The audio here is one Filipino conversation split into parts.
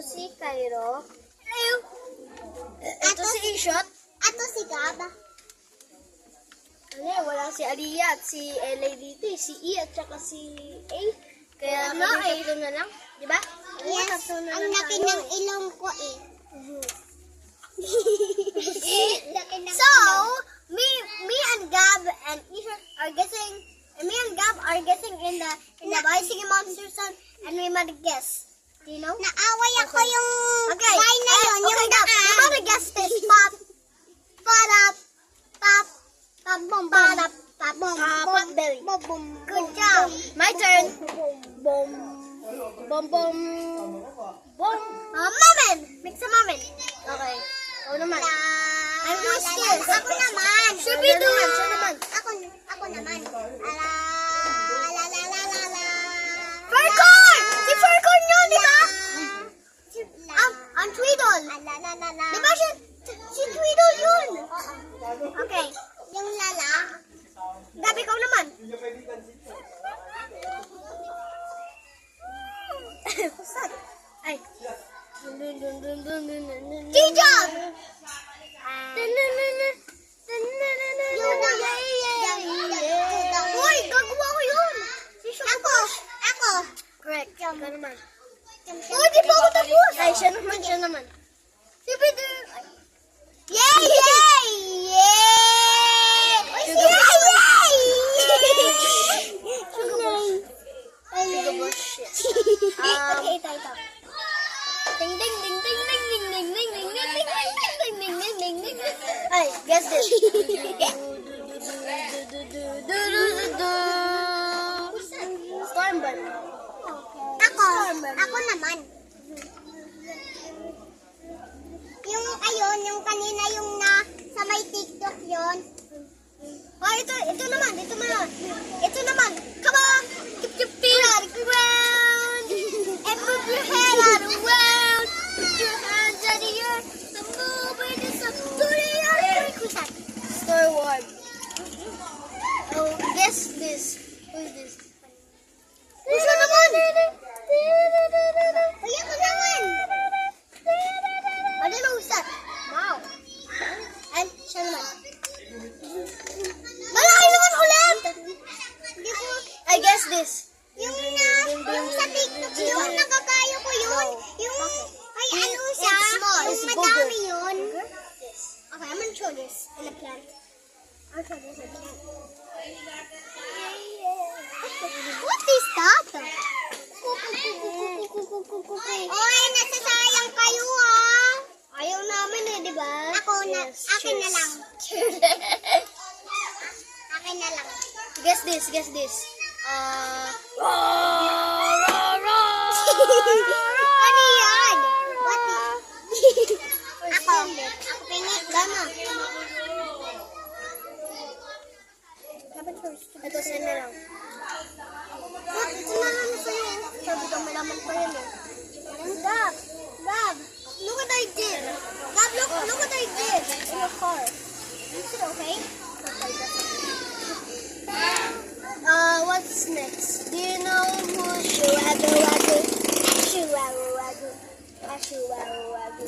si Cairo. Hello! Ito si Ishot. Ato si Gab. Ano, wala si Aliyah at si LA dito. Si E at saka si A. Kaya Ano, kami tatlo na lang. Di ba? Yes, Tatlo na ang lang laki tayo ng ilong ko eh. Laki ng So, ilong. me and Gab and Ishot are guessing, me and Gab are guessing in the Bicycle Monster song, and we might guess. Do you know? Naaway ako yung Okay. guy na yun, yung okay, Gab, daan. you gotta guess this. Pop, pop, pop, pop, bom, pop, pop, bom, pop, belly. Bom, bom, Good bom, job. bom, My turn. Bom, bom, bom, bom. Mamen. Mix a mamen. Okay. Ako naman. I'm who's this? Ako naman. Shubi naman. Siya naman. Ako naman. Ala, la, la, la, la, la. Farcon! Si Farcon yun, di ba? La, Ang Tweedle. la, la, la, la. Di ba si Tweedle yun? Okay. Yung lala. Gabi, ikaw naman. Pusat. Ay. T-Jump! Uy, gagawa ko yun. Ako. Correct. Ikaw naman. Uy, di pa ako tapos. Ay, siya naman. Si Peter. Yay! Yay! Yay! Sugar Yay! bush. Shit. Okay, ito. Ding ding ding ding ding ding ding ding ding ding ding ding ding ding ding ding. Ay, guess this. Stormbird. Ako naman. Yung kanina yung sa may TikTok yon. Oh, ito naman. Ito naman. Come on. Keep your feet out of the ground. And move your head out of the ground. Put your hands out of the earth. And move it up to the earth. Who's that? Star Wars. Oh, guess this. Who's this? Siya naman. Uy, ako naman. I don't know who's that. Wow. And siya naman. Malaki naman ulit! Hindi ko, I guess this. yung sa TikTok yun, nakakayo ko yun. Yung, ay ano siya, It's small. yung It's madami bigger. yun. Yes. Okay, I'm gonna show this in a plant. I'll show this in a plant. What is that? Oy, nasasayang kayo ah. Ayaw namin eh, di ba? Yes, Akin na cheers. lang. Akin na lang. Guess this. Ano yan? What is? Ako pingit. Gana. Ito sa'yo na lang. Ito na lang sa'yo. Sabi ka malaman pa yun eh. Gab! Look what I did! Gab, look what I did! In your car. Is it okay? What's next? Do you know who Shuwago Wago? Shuwago Wago. Shuwago.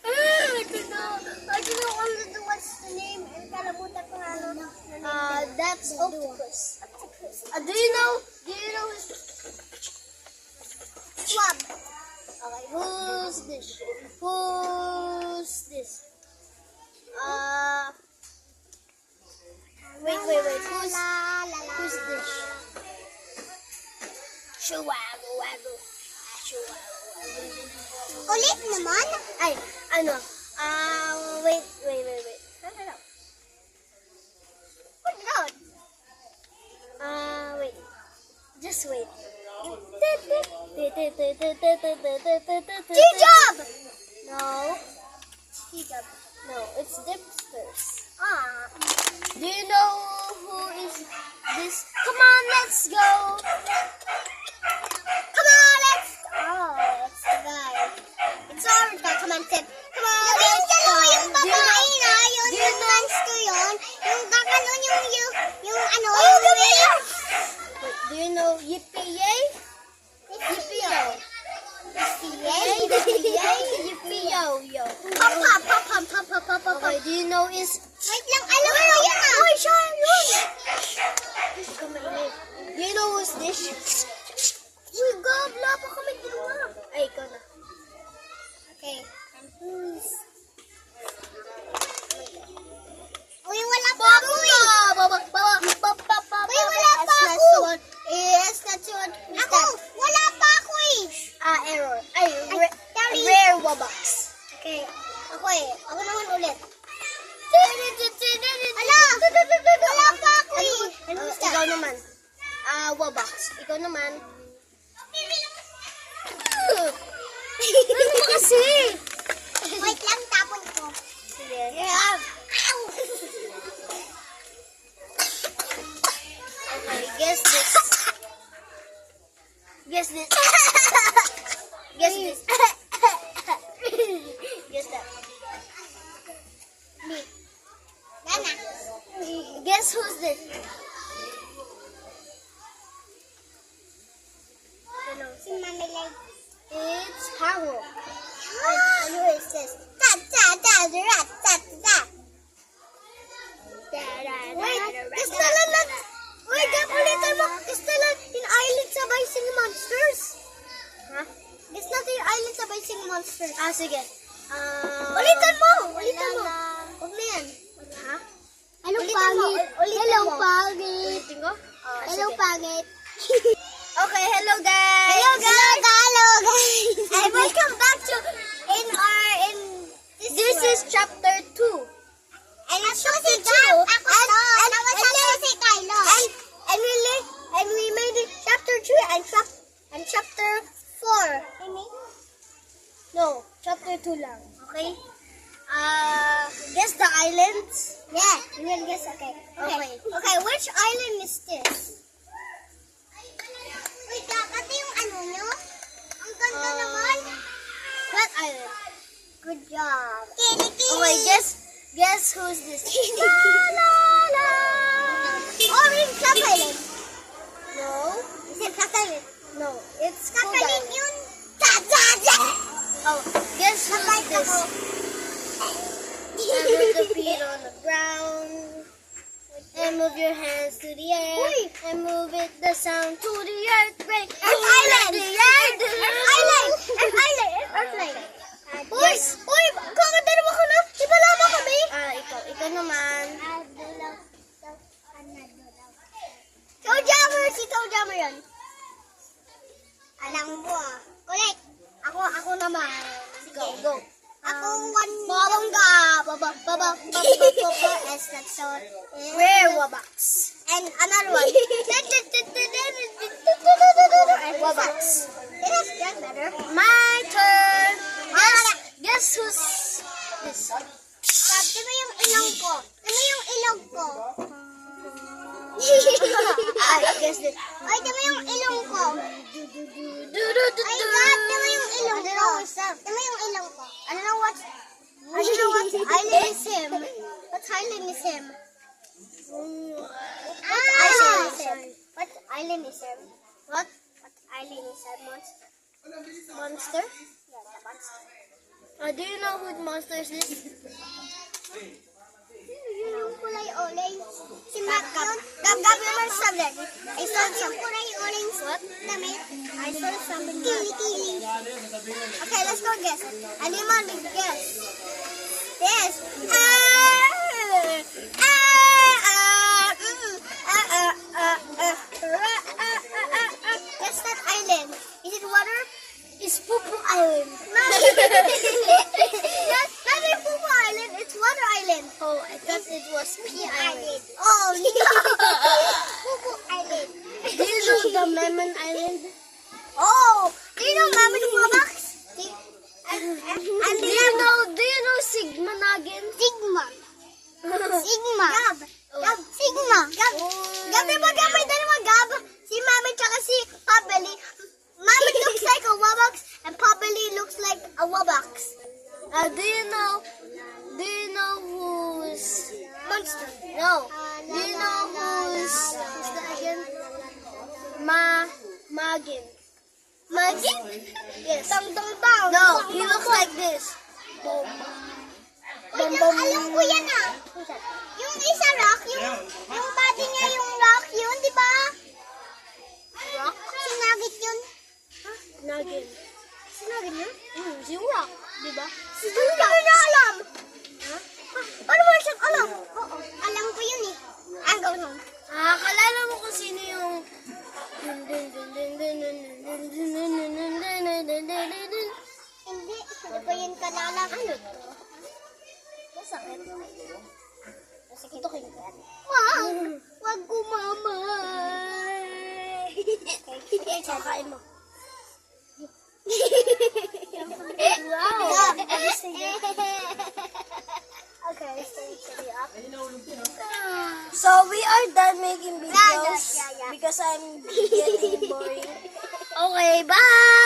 I don't know what's the name. Kalamutan ko ano. That's Octopus. Do you know who's Swab? Okay, who's this? Wait. Who's this? Shuwago Wago. Ulit naman? Ay, ano? Wait. Put it out. Wait. Just wait. T-Job! No. T-Job. No, it's Dipsters. Ah. Do you know who is this? Come on, let's go. That's the guy. It's orange guy. Come on, Tip. Come on, Yung let's go. dalawa yung Do you babae know- na, yun do you yung know- fans ko yun. Yung kakalon yung ano. Oh, come here. Wait, do you know Yippee Yay? Yippee Yay. Yo. Pop. Okay, do you know is... Wait lang, alam ko yun ah. Oy, siya yun! Do you know who's this? Uy, Gab, wala pa kami ginawa. Ay, ikaw na. Okay. And who's... Uy, wala pa ako eh. Uy, wala pa ako. Yes, that's what. Ako, wala pa ako eh. Error. Ay, Sorry. rare Wobox. Okay. Ako eh. Ako naman ulit. Ala! Wala pa ako eh. Ano ikaw naman. Wobox. Ikaw naman. Ano ba kasi? Wait lang, tapon ko. Sige. Yeah. Okay, guess this. Guess this. Guess this. Guess that. Me. Gana. Guess who's this? Si Mami Lay. It's Harold. And who is this? Wait, Estella lang. Wait, ulitin mo. Estella, in Island Sabay Sing Monsters. Huh? Guess natin yung Island Sabay Sing Monsters. Sige. Ulitin mo. Huwag na yan. Ha? Hello, Ulitin pangit. mo. Hello, mo. pangit. Ulitin ko? Hello, Sige. pangit. Okay, hello guys. Hello, guys. And welcome back to this is chapter 2. And it's so si Gab. Ako to. Tapos si Kylo. And we made it chapter 3 and chapter 4. No, chapter 2 lang. Okay? Guess the islands. Yeah, you will guess. Okay. Okay, which island is this? Wait, pati yung ano nyo? Ang ganda naman. What island? Good job. Kilikili. Okay, guess who's this? Orange Club Island. No, Is it Club Island? no, it's Cold Kakalit Island. yun. Oh, guess who's Kakait this? ako. And move the feet on the ground. And move your hands to the air. Uy! And move it, the sound to the earth. Right. Earth Island. Uy! Yes. Uy! Kakadalawa ko na. Di ba lama kami? Ikaw naman. Si Toe Jammer yun. Alam mo ah. Ulit. Ako naman. Go. Ako one. Babangga. Baba. S. That's so. Rare Wobox. And another one. Wobox. Yes, that's better. My turn. Guess who's this? Di ba yung ilong ko? Guess this. Ay, di ba yung ilong ko? Do. Ay, God, di ba yung ilong ko? Di ba yung ilong ko? I don't know what island is him. What island is him? What island is him? What island is him? What? What island is that monster? Monster? Yeah, the monster. Do you know who the monster is this? Yung kulay orange. Si Mac yun. Gab naman subject. I saw yung kulay orange. What? Damit. I saw something. Kili. Okay, let's go guess. Anyone will guess. Yes. Guess that island. Is it water? It's Pupu Island. Not Pupu Island. It's Water Island. Oh, I thought it was Pea Island. Oh, no. Pupu Island. Do you know the Lemon Island? Oh, do you know Mami Wobox? And do you know Sigma Nagin? Sigma. Gab. Sigma. Gab. Gab, di ba may dalawa Gab? Si Mami tsaka si Pabeli. Mami looks like a Wobox and Pabeli looks like a Wobox. Do you know who's Monster? No. Do you know who's that again? Magin. Magic? Yes. Tang tang tang. No, he looks like this. Wait lang, alam ko yan ah. Yung isa rock, yung body niya yung rock yun, di ba? Rock? Si Nugget yun. Ha? Nugget. Si Nugget yun? Si Rock, di ba? Si Dula. Hindi ko na alam. Ha? Paano mo siya alam? Oo, alam ko yun eh. Ah, go na. Kalala mo kung sino yung... Hindi ko yun kalala. Ano to? Masakit. Ito kayo. Wow! Wag kumamay! Kakain mo. Wow! Okay, So we are done making videos Yeah. because I'm getting boring. Okay, bye!